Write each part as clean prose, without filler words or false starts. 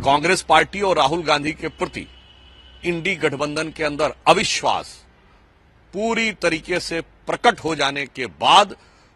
Congress party और राहुल गांधी के प्रति इंडी गठबंधन के अंदर अविश्वास पूरी तरीके से प्रकट हो जाने के बाद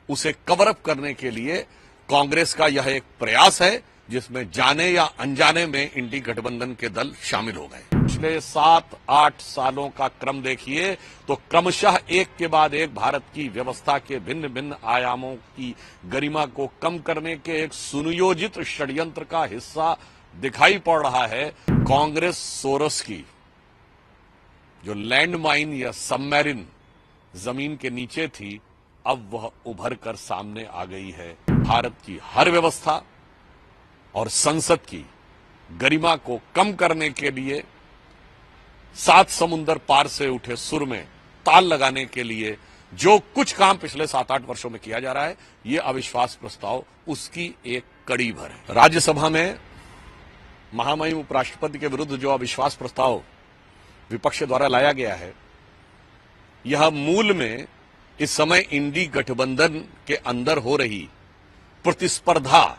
उसे कवर अप करने के लिए कांग्रेस का यह एक प्रयास है जिसमें जाने या अनजाने में इंडी गठबंधन के दल शामिल हो गए। पिछले 7-8 सालों का क्रम देखिए तो क्रमशः एक के बाद एक भारत की व्यवस्था के भिन्न भिन्न आयामों की गरिमा को कम करने के एक सुनियोजित षड्यंत्र का हिस्सा दिखाई पड़ रहा है। कांग्रेस सोरस की जो लैंडमाइन या सबमरीन जमीन के नीचे थी, अब वह उभर कर सामने आ गई है। भारत की हर व्यवस्था और संसद की गरिमा को कम करने के लिए, 7 समुंदर पार से उठे सुर में ताल लगाने के लिए जो कुछ काम पिछले 7-8 वर्षों में किया जा रहा है, ये अविश्वास प्रस्ताव उसकी एक कड़ी भर है। राज्यसभा में महामहिम उपराष्ट्रपति के विरुद्ध जो अविश्वास प्रस्ताव विपक्ष द्वारा लाया गया है, यह मूल में इस समय इंडी गठबंधन के अंदर हो रही प्रतिस्पर्धा,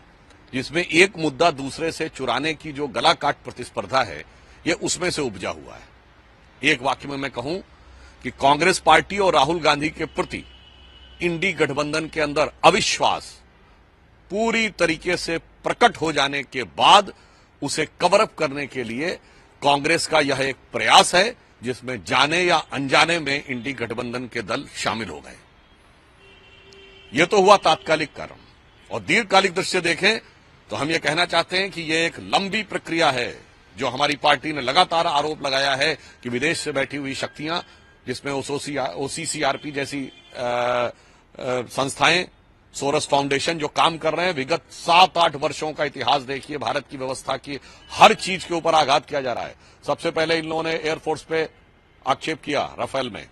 जिसमें एक मुद्दा दूसरे से चुराने की जो गला काट प्रतिस्पर्धा है, यह उसमें से उपजा हुआ है। एक वाक्य में मैं कहूं कि कांग्रेस पार्टी और राहुल गांधी के प्रति इंडी गठबंधन के अंदर अविश्वास पूरी तरीके से प्रकट हो जाने के बाद उसे कवर अप करने के लिए कांग्रेस का यह एक प्रयास है जिसमें जाने या अनजाने में इंडी गठबंधन के दल शामिल हो गए। यह तो हुआ तात्कालिक कारण, और दीर्घकालिक दृश्य देखें तो हम यह कहना चाहते हैं कि यह एक लंबी प्रक्रिया है जो हमारी पार्टी ने लगातार आरोप लगाया है कि विदेश से बैठी हुई शक्तियां, जिसमें ओसीसीआरपी जैसी संस्थाएं, सोरस फाउंडेशन जो काम कर रहे हैं, विगत 7-8 वर्षों का इतिहास देखिए, भारत की व्यवस्था की हर चीज के ऊपर आघात किया जा रहा है। सबसे पहले इन लोगों ने एयरफोर्स पे आक्षेप किया राफेल में,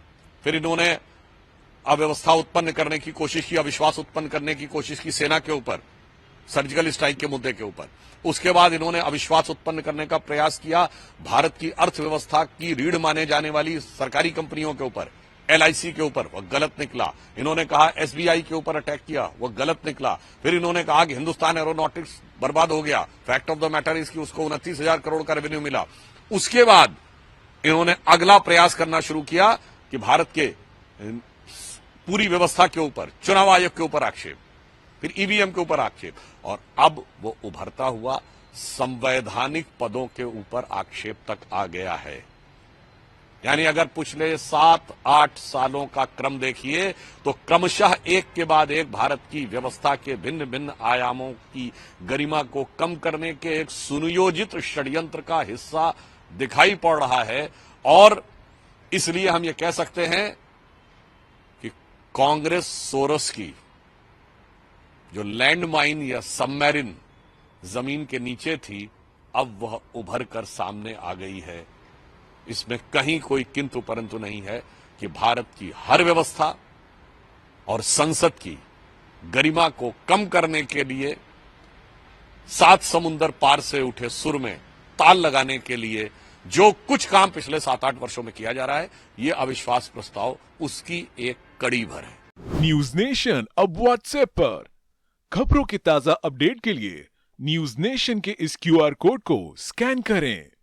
फिर इन्होंने अव्यवस्था उत्पन्न करने की कोशिश की, अविश्वास उत्पन्न करने की कोशिश की सेना के ऊपर, सर्जिकल स्ट्राइक के मुद्दे के ऊपर। उसके बाद इन्होंने अविश्वास उत्पन्न करने का प्रयास किया भारत की अर्थव्यवस्था की रीढ़ माने जाने वाली सरकारी कंपनियों के ऊपर, एलआईसी के ऊपर, वह गलत निकला। इन्होंने कहा एसबीआई के ऊपर अटैक किया, वह गलत निकला। फिर इन्होंने कहा कि हिंदुस्तान एरोनॉटिक्स बर्बाद हो गया। Fact of the matter is कि उसको 29,000 करोड़ का रेवेन्यू मिला। उसके बाद इन्होंने अगला प्रयास करना शुरू किया कि भारत के पूरी व्यवस्था के ऊपर, चुनाव आयोग के ऊपर आक्षेप, फिर ईवीएम के ऊपर आक्षेप, और अब वो उभरता हुआ संवैधानिक पदों के ऊपर आक्षेप तक आ गया है। यानी अगर पिछले 7-8 सालों का क्रम देखिए तो क्रमशः एक के बाद एक भारत की व्यवस्था के भिन्न भिन्न आयामों की गरिमा को कम करने के एक सुनियोजित षड्यंत्र का हिस्सा दिखाई पड़ रहा है। और इसलिए हम ये कह सकते हैं कि कांग्रेस सोरस की जो लैंडमाइन या सबमरीन जमीन के नीचे थी, अब वह उभर कर सामने आ गई है। इसमें कहीं कोई किंतु परंतु नहीं है कि भारत की हर व्यवस्था और संसद की गरिमा को कम करने के लिए, 7 समुंदर पार से उठे सुर में ताल लगाने के लिए जो कुछ काम पिछले 7-8 वर्षों में किया जा रहा है, यह अविश्वास प्रस्ताव उसकी एक कड़ी भर है। न्यूज नेशन अब व्हाट्सएप पर खबरों के ताजा अपडेट के लिए न्यूज नेशन के इस क्यूआर कोड को स्कैन करें।